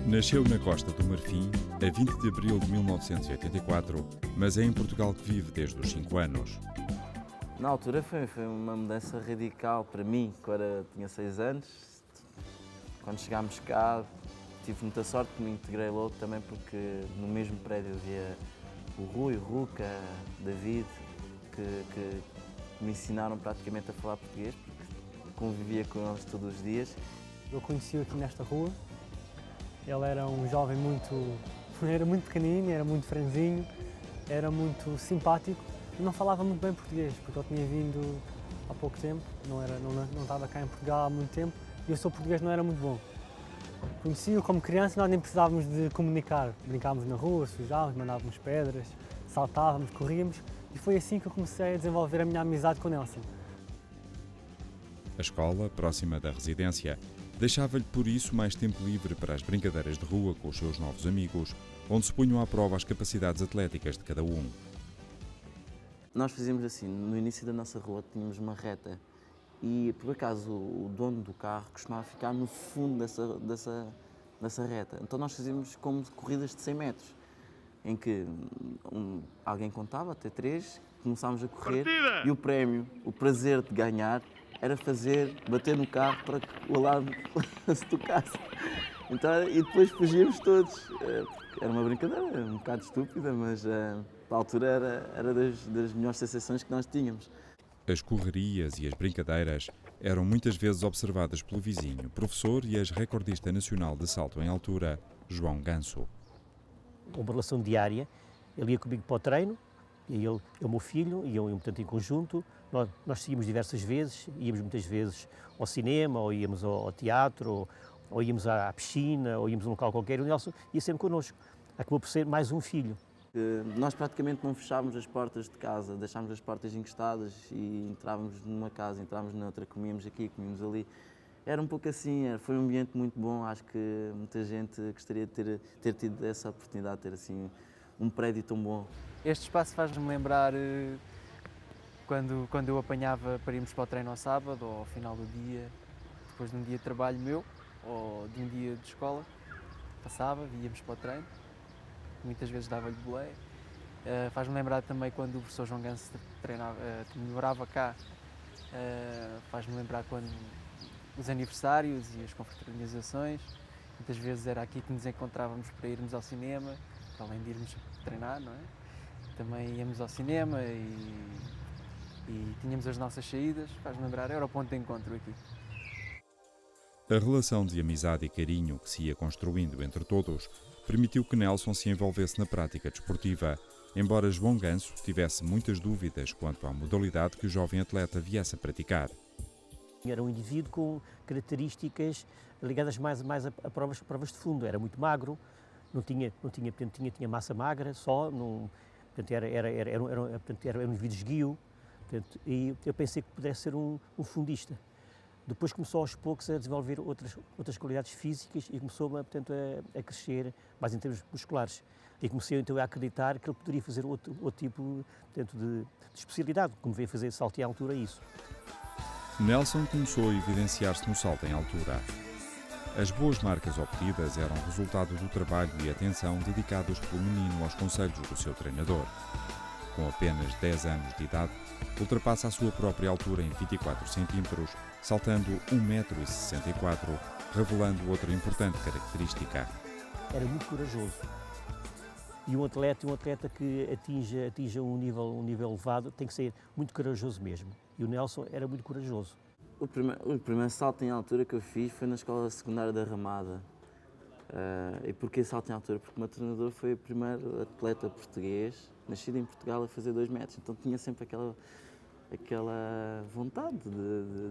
Nasceu na Costa do Marfim a 20 de abril de 1984, mas é em Portugal que vive desde os 5 anos. Na altura foi uma mudança radical para mim, quando tinha 6 anos. Quando chegámos cá, tive muita sorte que me integrei logo também, porque no mesmo prédio havia o Rui, o Ruca, David, que me ensinaram praticamente a falar português, porque convivia com eles todos os dias. Eu conheci-o aqui nesta rua. Ele era um jovem era muito pequenino, era muito franzinho, era muito simpático. Não falava muito bem português, porque ele tinha vindo há pouco tempo, não estava cá em Portugal há muito tempo, e o seu português não era muito bom. Conheci-o como criança, nós nem precisávamos de comunicar. Brincávamos na rua, sujávamos, mandávamos pedras, saltávamos, corríamos, e foi assim que eu comecei a desenvolver a minha amizade com o Nelson. A escola, próxima da residência, deixava-lhe por isso mais tempo livre para as brincadeiras de rua com os seus novos amigos, onde se punham à prova as capacidades atléticas de cada um. Nós fazíamos assim, no início da nossa rua tínhamos uma reta e, por acaso, o dono do carro costumava ficar no fundo dessa reta. Então nós fazíamos como corridas de 100 metros, em que alguém contava até 3, começámos a correr. Partida! E o prémio, o prazer de ganhar, era bater no carro para que o alarme se tocasse. Então, e depois fugíamos todos. Era uma brincadeira, um bocado estúpida, mas na altura era das melhores sensações que nós tínhamos. As correrias e as brincadeiras eram muitas vezes observadas pelo vizinho, professor e ex-recordista nacional de salto em altura, João Ganso. Uma relação diária, ele ia comigo para o treino, e ele é o meu filho, e eu, portanto, em conjunto. Nós seguimos diversas vezes, íamos muitas vezes ao cinema, ou íamos ao teatro, ou íamos à piscina, ou íamos a um local qualquer, e o Nelson ia sempre connosco. Acabou por ser mais um filho. Nós praticamente não fechávamos as portas de casa, deixámos as portas encostadas e entrávamos numa casa, entrávamos noutra, comíamos aqui, comíamos ali. Era um pouco assim, foi um ambiente muito bom, acho que muita gente gostaria de ter tido essa oportunidade, de ter assim um prédio tão bom. Este espaço faz-me lembrar quando eu apanhava para irmos para o treino ao sábado ou ao final do dia, depois de um dia de trabalho meu ou de um dia de escola, passava, íamos para o treino, muitas vezes dava-lhe boleia. Faz-me lembrar também quando o professor João Ganso morava cá, faz-me lembrar quando os aniversários e as confraternizações, muitas vezes era aqui que nos encontrávamos para irmos ao cinema, além de irmos treinar, não é? Também íamos ao cinema e tínhamos as nossas saídas, faz-me lembrar, era o ponto de encontro aqui. A relação de amizade e carinho que se ia construindo entre todos permitiu que Nelson se envolvesse na prática desportiva, embora João Ganso tivesse muitas dúvidas quanto à modalidade que o jovem atleta viesse a praticar. Era um indivíduo com características ligadas mais a provas de fundo. Era muito magro, tinha massa magra só, portanto, era um indivíduo esguio, portanto, e eu pensei que pudesse ser um fundista. Depois começou aos poucos a desenvolver outras qualidades físicas e começou portanto, a crescer mais em termos musculares. E comecei então a acreditar que ele poderia fazer outro tipo portanto, de especialidade, como veio fazer salto em altura isso. Nelson começou a evidenciar-se no salto em altura. As boas marcas obtidas eram resultado do trabalho e atenção dedicados pelo menino aos conselhos do seu treinador. Com apenas 10 anos de idade, ultrapassa a sua própria altura em 24 centímetros, saltando 1,64 m, revelando outra importante característica. Era muito corajoso. E um atleta que atinja um nível elevado tem que ser muito corajoso mesmo. E o Nelson era muito corajoso. O primeiro salto em altura que eu fiz foi na escola secundária da Ramada. E porquê salto em altura? Porque o meu treinador foi o primeiro atleta português, nascido em Portugal, a fazer 2 metros. Então tinha sempre aquela vontade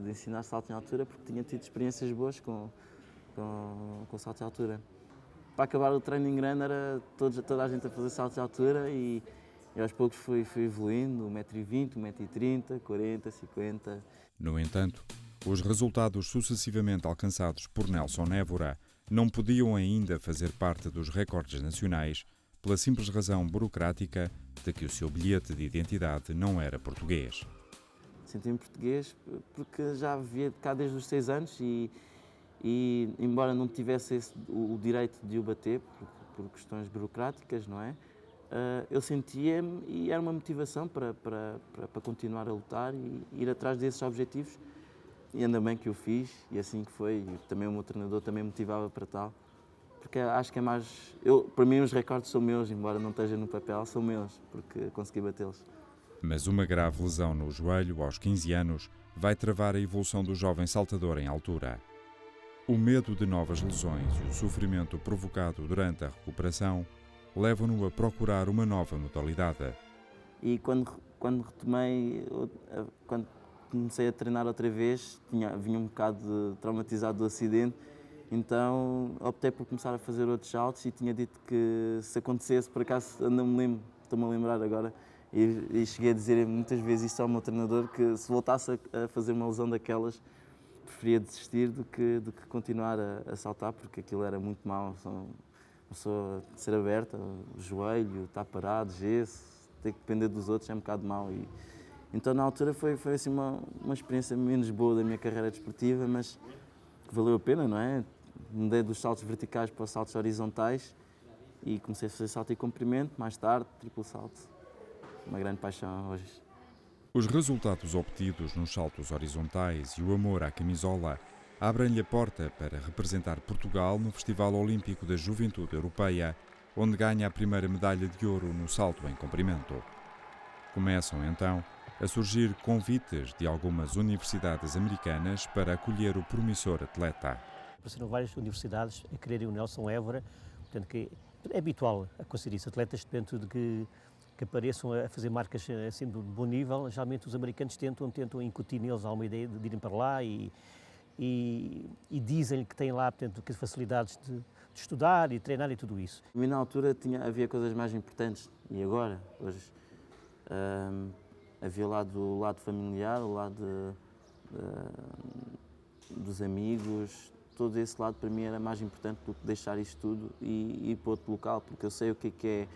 de ensinar salto em altura, porque tinha tido experiências boas com salto em altura. Para acabar o treino em grande era toda a gente a fazer salto de altura e aos poucos fui evoluindo, 1,20 m, 1,30 m, 40, 50. No entanto, os resultados sucessivamente alcançados por Nelson Évora não podiam ainda fazer parte dos recordes nacionais pela simples razão burocrática de que o seu bilhete de identidade não era português. Senti-me português porque já vivia cá desde os 6 anos e e embora não tivesse o direito de o bater por questões burocráticas, não é? Eu sentia-me e era uma motivação para continuar a lutar e ir atrás desses objetivos. E ainda bem que o fiz e assim que foi. E também o meu treinador também motivava para tal. Porque acho que é mais... para mim os recordes são meus, embora não esteja no papel, são meus, porque consegui batê-los. Mas uma grave lesão no joelho aos 15 anos vai travar a evolução do jovem saltador em altura. O medo de novas lesões e o sofrimento provocado durante a recuperação levam-no a procurar uma nova modalidade. E quando retomei, quando comecei a treinar outra vez, vinha um bocado traumatizado do acidente, então optei por começar a fazer outros saltos e tinha dito que se acontecesse, por acaso não me lembro, estou-me a lembrar agora, e cheguei a dizer muitas vezes isto ao meu treinador, que se voltasse a fazer uma lesão daquelas, preferia desistir do que continuar a saltar, porque aquilo era muito mau. A pessoa ser aberta, o joelho, estar parado, gesso, ter que depender dos outros é um bocado mau. Então na altura foi assim uma experiência menos boa da minha carreira desportiva, mas que valeu a pena, não é? Mudei dos saltos verticais para os saltos horizontais e comecei a fazer salto e comprimento, mais tarde triplo salto. Uma grande paixão hoje. Os resultados obtidos nos saltos horizontais e o amor à camisola abrem-lhe a porta para representar Portugal no Festival Olímpico da Juventude Europeia, onde ganha a primeira medalha de ouro no salto em comprimento. Começam então a surgir convites de algumas universidades americanas para acolher o promissor atleta. Apareceram várias universidades a quererem o Nelson Évora, portanto que é habitual acontecer isso, atletas tanto de que apareçam a fazer marcas assim de bom nível, geralmente os americanos tentam incutir neles alguma ideia de irem para lá e dizem-lhe que têm lá, portanto, que facilidades de estudar e treinar e tudo isso. A mim na altura havia coisas mais importantes e agora, hoje, havia o lado familiar, o lado dos amigos, todo esse lado para mim era mais importante do que deixar isto tudo e ir para outro local, porque eu sei o que é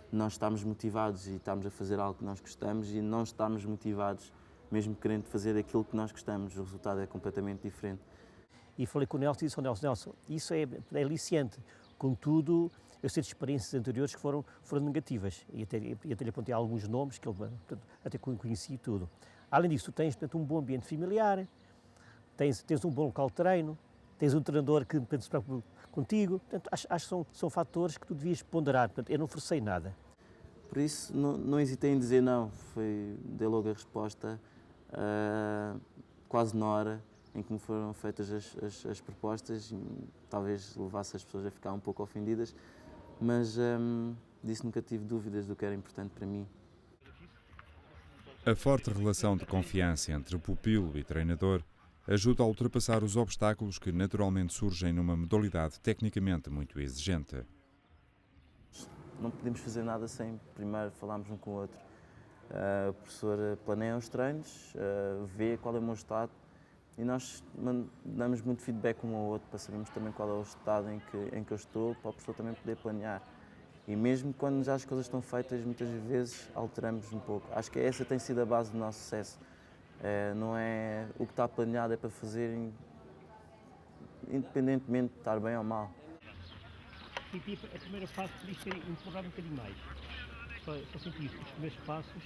nós estarmos motivados e estarmos a fazer algo que nós gostamos e não estarmos motivados mesmo querendo fazer aquilo que nós gostamos, o resultado é completamente diferente. E falei com o Nelson e disse ao Nelson, isso é aliciante, contudo, eu sei de experiências anteriores que foram negativas e até lhe apontei alguns nomes que ele portanto, até conheci e tudo. Além disso, tens portanto, um bom ambiente familiar, tens um bom local de treino, tens um treinador que portanto, se preocupa contigo, portanto, acho que são fatores que tu devias ponderar, portanto, eu não forcei nada. Por isso não hesitei em dizer não, dei logo a resposta quase na hora em que me foram feitas as propostas, talvez levasse as pessoas a ficar um pouco ofendidas, mas disse que nunca tive dúvidas do que era importante para mim. A forte relação de confiança entre pupilo e treinador ajuda a ultrapassar os obstáculos que naturalmente surgem numa modalidade tecnicamente muito exigente. Não podemos fazer nada sem primeiro falarmos um com o outro. O professor planeia os treinos, vê qual é o meu estado e nós damos muito feedback um ao outro para sabermos também qual é o estado em que eu estou, para o professor também poder planear. E mesmo quando já as coisas estão feitas, muitas vezes alteramos um pouco. Acho que essa tem sido a base do nosso sucesso. Não é o que está planeado é para fazer independentemente de estar bem ou mal. A primeira fase podias ter empurrado um bocadinho mais. Só senti isso. Os primeiros passos,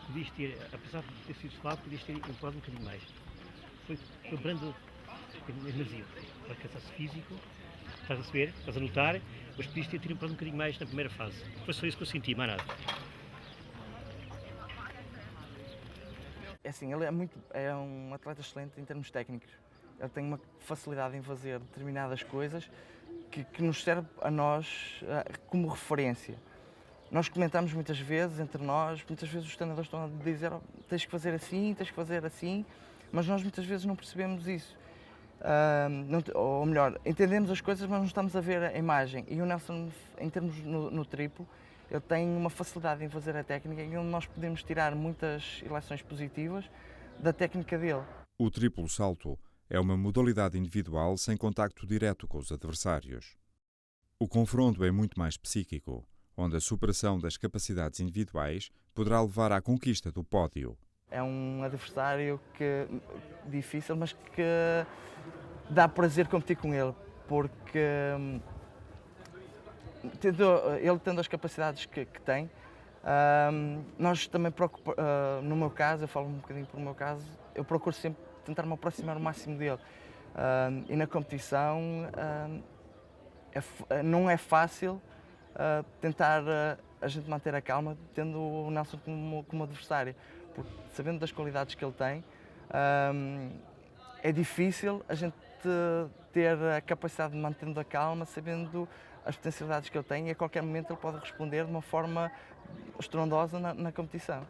podias ter, apesar de ter sido suave, podias ter empurrado um bocadinho mais. Foi brando energia, para cansaço físico, estás a saber, estás a notar, mas podias ter empurrado um bocadinho mais na primeira fase. Foi só isso que eu senti, mais nada. É assim, ele é um atleta excelente em termos técnicos. Ele tem uma facilidade em fazer determinadas coisas que nos serve a nós como referência. Nós comentamos muitas vezes entre nós, muitas vezes os treinadores estão a dizer tens que fazer assim, mas nós muitas vezes não percebemos isso. Ou melhor, entendemos as coisas, mas não estamos a ver a imagem. E o Nelson, em termos no triplo, ele tem uma facilidade em fazer a técnica e onde nós podemos tirar muitas eleições positivas da técnica dele. O triplo salto é uma modalidade individual sem contacto direto com os adversários. O confronto é muito mais psíquico, onde a superação das capacidades individuais poderá levar à conquista do pódio. É um adversário difícil, mas que dá prazer competir com ele, porque ele tendo as capacidades que tem, nós também, no meu caso, eu falo um bocadinho por meu caso, eu procuro sempre tentar me aproximar o máximo dele. E na competição não é fácil tentar a gente manter a calma tendo o Nelson como adversário, porque sabendo das qualidades que ele tem, é difícil a gente ter a capacidade de manter a calma, sabendo as potencialidades que ele tem, e a qualquer momento ele pode responder de uma forma estrondosa na competição.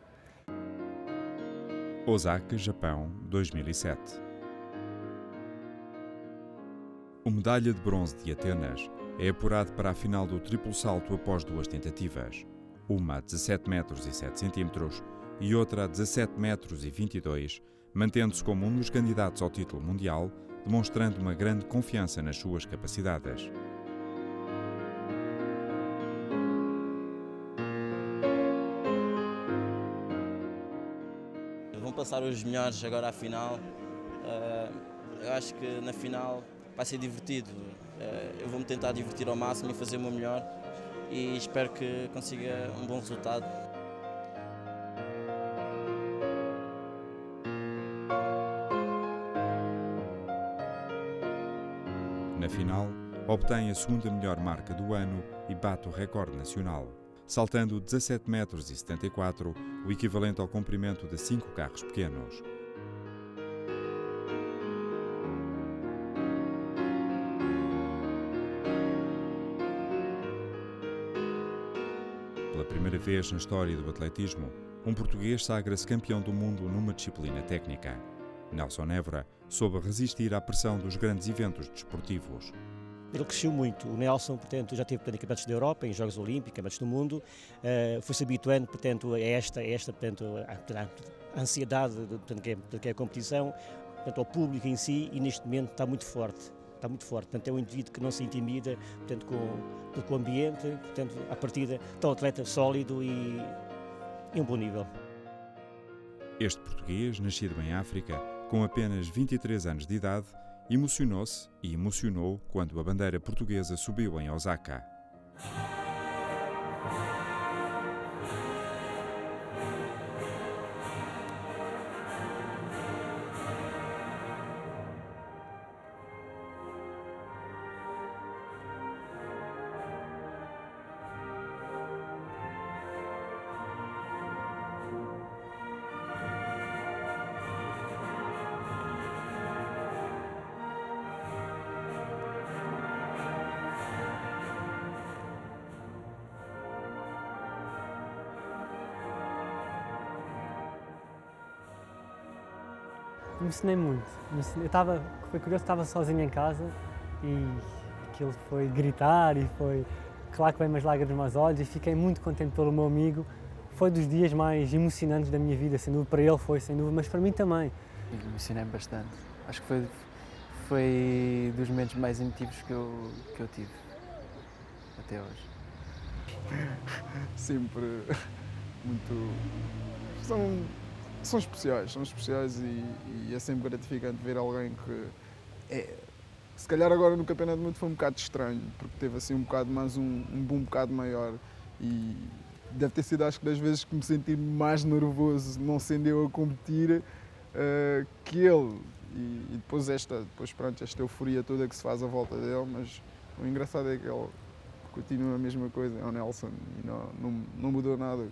Osaka, Japão, 2007. O medalha de bronze de Atenas é apurado para a final do triplo salto após 2 tentativas, uma a 17 metros e 7 centímetros e outra a 17 metros e 22, mantendo-se como um dos candidatos ao título mundial, demonstrando uma grande confiança nas suas capacidades. Vão passar os melhores agora à final. Eu acho que na final vai ser divertido. Eu vou-me tentar divertir ao máximo e fazer o meu melhor e espero que consiga um bom resultado. Na final, obtém a segunda melhor marca do ano e bate o recorde nacional, saltando 17 metros e 74, o equivalente ao comprimento de 5 carros pequenos. Pela primeira vez na história do atletismo, um português sagra-se campeão do mundo numa disciplina técnica. Nelson Évora soube resistir à pressão dos grandes eventos desportivos. Ele cresceu muito. O Nelson, portanto, já teve campeonatos da Europa, em Jogos Olímpicos, campeonatos do mundo, foi-se habituando, portanto, a esta portanto, a ansiedade que é a competição, portanto, ao público em si, e neste momento está muito forte. Está muito forte, portanto, é um indivíduo que não se intimida, portanto, com o ambiente, portanto, à partida, está um atleta sólido e um bom nível. Este português, nascido em África, com apenas 23 anos de idade, emocionou-se e emocionou quando a bandeira portuguesa subiu em Osaka. Emocionei muito. Foi curioso, estava sozinho em casa e aquilo foi gritar e foi, claro que veio umas lágrimas aos olhos e fiquei muito contente pelo meu amigo. Foi dos dias mais emocionantes da minha vida, sem dúvida, para ele foi, sem dúvida, mas para mim também. Emocionei-me bastante. Acho que foi dos momentos mais emotivos que eu tive até hoje. Sempre muito... São especiais e é sempre gratificante ver alguém que se calhar agora no Campeonato do Mundo foi um bocado estranho, porque teve assim um bocado mais um boom um bocado maior e deve ter sido, acho que das vezes que me senti mais nervoso não sendo eu a competir que ele, e depois esta euforia toda que se faz à volta dele, mas o engraçado é que ele continua a mesma coisa, é o Nelson e não mudou nada.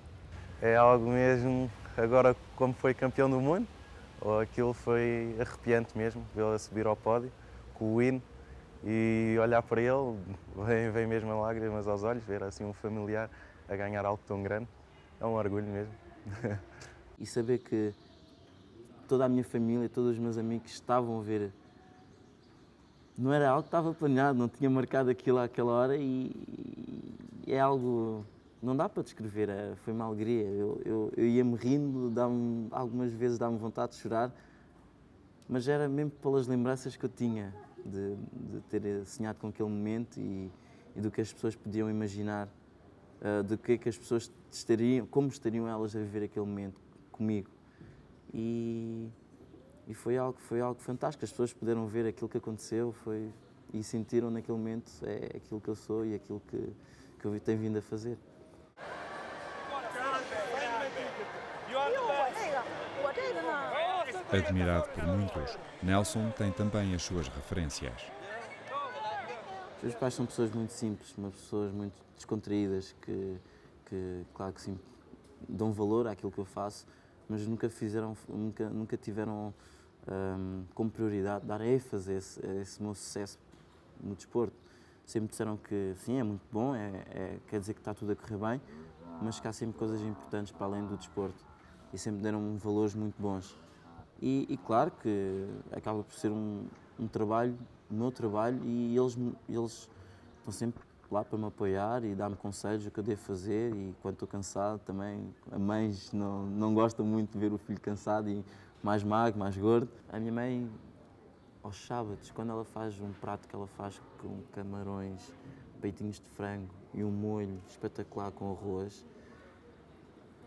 É algo mesmo, agora como foi campeão do mundo, aquilo foi arrepiante mesmo, vê-lo a subir ao pódio com o hino e olhar para ele, vem mesmo a lágrimas aos olhos, ver assim um familiar a ganhar algo tão grande, é um orgulho mesmo. E saber que toda a minha família, todos os meus amigos estavam a ver, não era algo que estava planeado, não tinha marcado aquilo àquela hora e é algo... Não dá para descrever, foi uma alegria. Eu ia-me rindo, algumas vezes dá-me vontade de chorar, mas era mesmo pelas lembranças que eu tinha de ter sonhado com aquele momento e do que as pessoas podiam imaginar, do que as pessoas estariam, como estariam elas a viver aquele momento comigo. E E foi algo fantástico, as pessoas puderam ver aquilo que aconteceu e sentiram naquele momento é aquilo que eu sou e aquilo que eu tenho vindo a fazer. Admirado por muitos, Nelson tem também as suas referências. Os meus pais são pessoas muito simples, pessoas muito descontraídas, claro que sim, dão valor àquilo que eu faço, mas nunca tiveram como prioridade dar a fazer esse meu sucesso no desporto. Sempre disseram que sim, é muito bom, quer dizer que está tudo a correr bem, mas que há sempre coisas importantes para além do desporto e sempre deram valores muito bons. E claro que acaba por ser um trabalho, o meu trabalho, e eles estão sempre lá para me apoiar e dar-me conselhos o que eu devo fazer, e quando estou cansado também, a mãe não gosta muito de ver o filho cansado e mais magro, mais gordo. A minha mãe, aos sábados, quando ela faz um prato que ela faz com camarões, peitinhos de frango e um molho espetacular com arroz,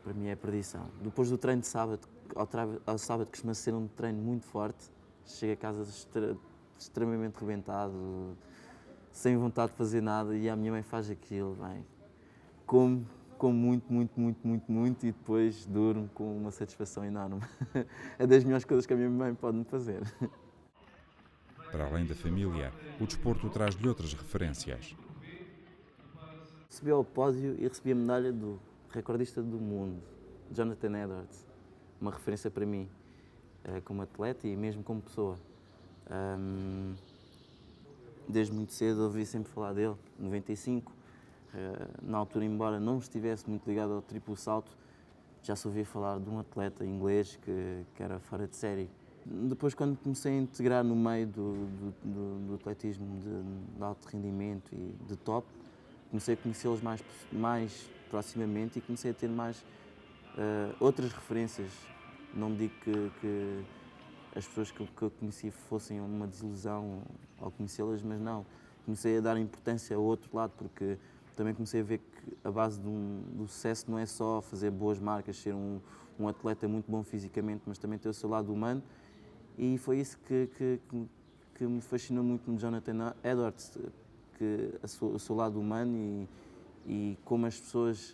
para mim é perdição. Depois do treino de sábado, ao sábado costuma ser um treino muito forte, chego a casa extremamente rebentado, sem vontade de fazer nada, e a minha mãe faz aquilo, bem, como muito, e depois durmo com uma satisfação enorme. É das melhores coisas que a minha mãe pode me fazer. Para além da família, o desporto traz-lhe outras referências. Subi ao pódio e recebi a medalha do recordista do mundo, Jonathan Edwards, uma referência para mim, como atleta e mesmo como pessoa. Desde muito cedo ouvi sempre falar dele, 95. Na altura, embora não estivesse muito ligado ao triplo salto, já se ouvia falar de um atleta inglês que era fora de série. Depois, quando comecei a integrar no meio do atletismo de alto rendimento e de top, comecei a conhecê-los mais proximamente e comecei a ter mais outras referências. Não digo que as pessoas que eu conheci fossem uma desilusão ao conhecê-las, mas não. Comecei a dar importância ao outro lado, porque também comecei a ver que a base do sucesso não é só fazer boas marcas, ser um atleta muito bom fisicamente, mas também ter o seu lado humano. E foi isso que me fascinou muito no Jonathan Edwards, que o seu lado humano e como as pessoas...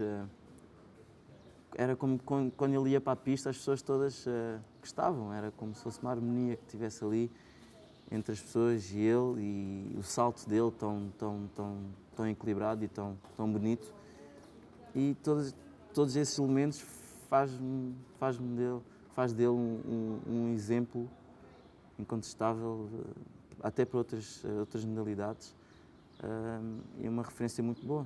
Era como quando ele ia para a pista, as pessoas todas gostavam, era como se fosse uma harmonia que estivesse ali entre as pessoas e ele, e o salto dele tão equilibrado e tão bonito. E todos esses elementos faz dele um exemplo incontestável, até para outras modalidades, e uma referência muito boa.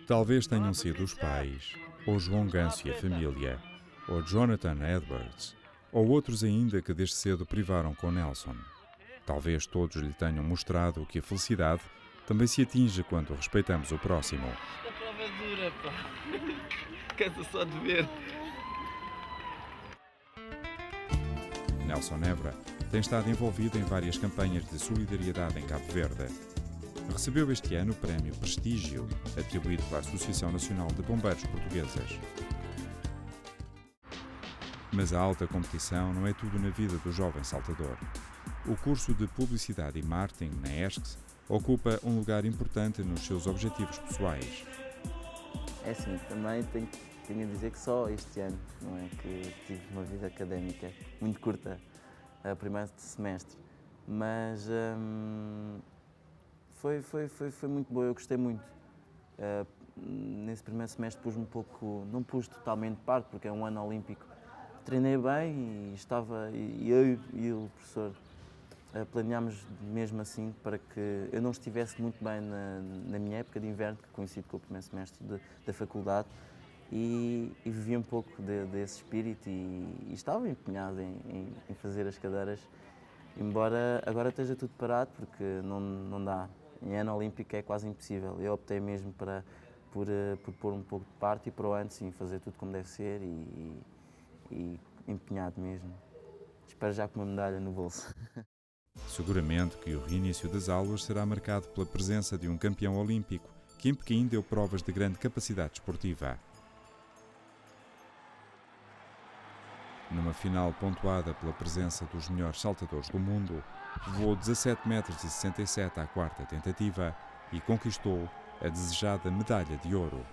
Talvez tenham sido os pais, ou João Ganso e a família, ou Jonathan Edwards, ou outros ainda que desde cedo privaram com Nelson. Talvez todos lhe tenham mostrado que a felicidade também se atinge quando respeitamos o próximo. Esta prova é dura, pá. Cansa só de ver. Nelson Évora tem estado envolvido em várias campanhas de solidariedade em Cabo Verde. Recebeu este ano o prémio Prestígio, atribuído pela Associação Nacional de Bombeiros Portuguesas. Mas a alta competição não é tudo na vida do jovem saltador. O curso de Publicidade e Marketing na ESCS ocupa um lugar importante nos seus objetivos pessoais. É assim, também tenho a dizer que só este ano, não é, que tive uma vida académica muito curta, o primeiro semestre, mas foi muito boa, eu gostei muito. Nesse primeiro semestre pus-me um pouco, não pus totalmente de parte, porque é um ano olímpico. Treinei bem e eu e o professor planeámos mesmo assim para que eu não estivesse muito bem na minha época de inverno, que coincide com o primeiro semestre da faculdade, e vivi um pouco desse espírito e estava empenhado em fazer as cadeiras, embora agora esteja tudo parado, porque não dá. Em ano olímpico é quase impossível. Eu optei mesmo por pôr um pouco de parte e para o ano sim, fazer tudo como deve ser e empenhado mesmo. Espero já com uma medalha no bolso. Seguramente que o reinício das aulas será marcado pela presença de um campeão olímpico que em Pequim deu provas de grande capacidade esportiva. Numa final pontuada pela presença dos melhores saltadores do mundo, voou 17,67 metros à quarta tentativa e conquistou a desejada medalha de ouro.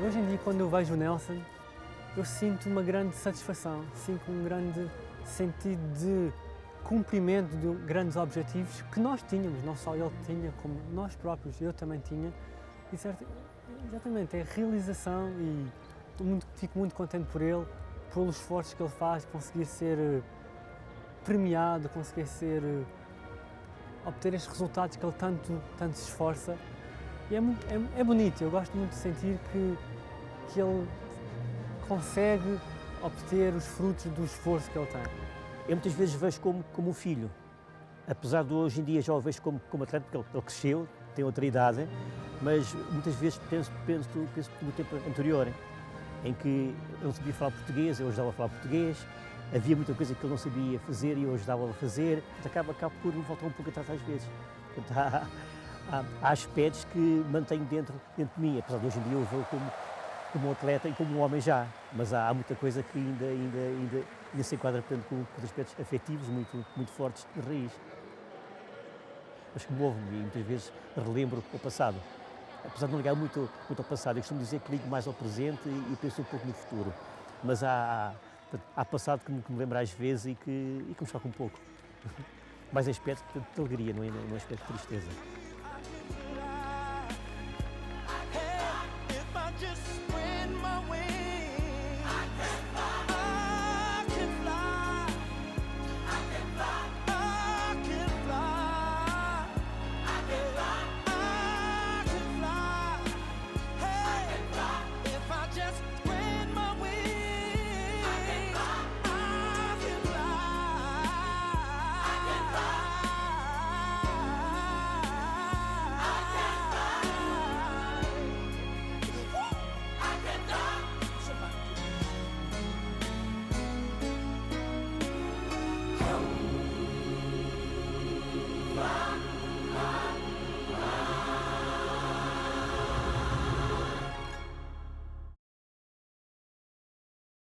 Hoje em dia, quando eu vejo o Nelson, eu sinto uma grande satisfação, sinto um grande sentido de cumprimento de grandes objetivos que nós tínhamos, não só ele tinha, como nós próprios, eu também tinha. E certo, exatamente, é realização e fico muito contente por ele, pelos esforços que ele faz, conseguir ser premiado, conseguir obter estes resultados que ele tanto se esforça. E é bonito, eu gosto muito de sentir que ele consegue obter os frutos do esforço que ele tem. Eu muitas vezes vejo como um filho, apesar de hoje em dia já o vejo como atleta, porque ele cresceu, tem outra idade, mas muitas vezes penso no tempo anterior, em que ele não sabia falar português, eu ajudava a falar português, havia muita coisa que ele não sabia fazer e eu ajudava a fazer, acaba por me voltar um pouco atrás às vezes. Portanto, há aspectos que mantenho dentro de mim, apesar de hoje em dia eu o vejo como um atleta e como um homem já, mas há muita coisa que ainda se enquadra, portanto, com aspectos afetivos muito fortes de raiz. Mas que movem-me e muitas vezes relembro o passado. Apesar de não ligar muito ao passado, eu costumo dizer que ligo mais ao presente e penso um pouco no futuro. Mas há passado que me lembra às vezes e que me choca um pouco. Mais aspecto de alegria, não é aspecto de tristeza.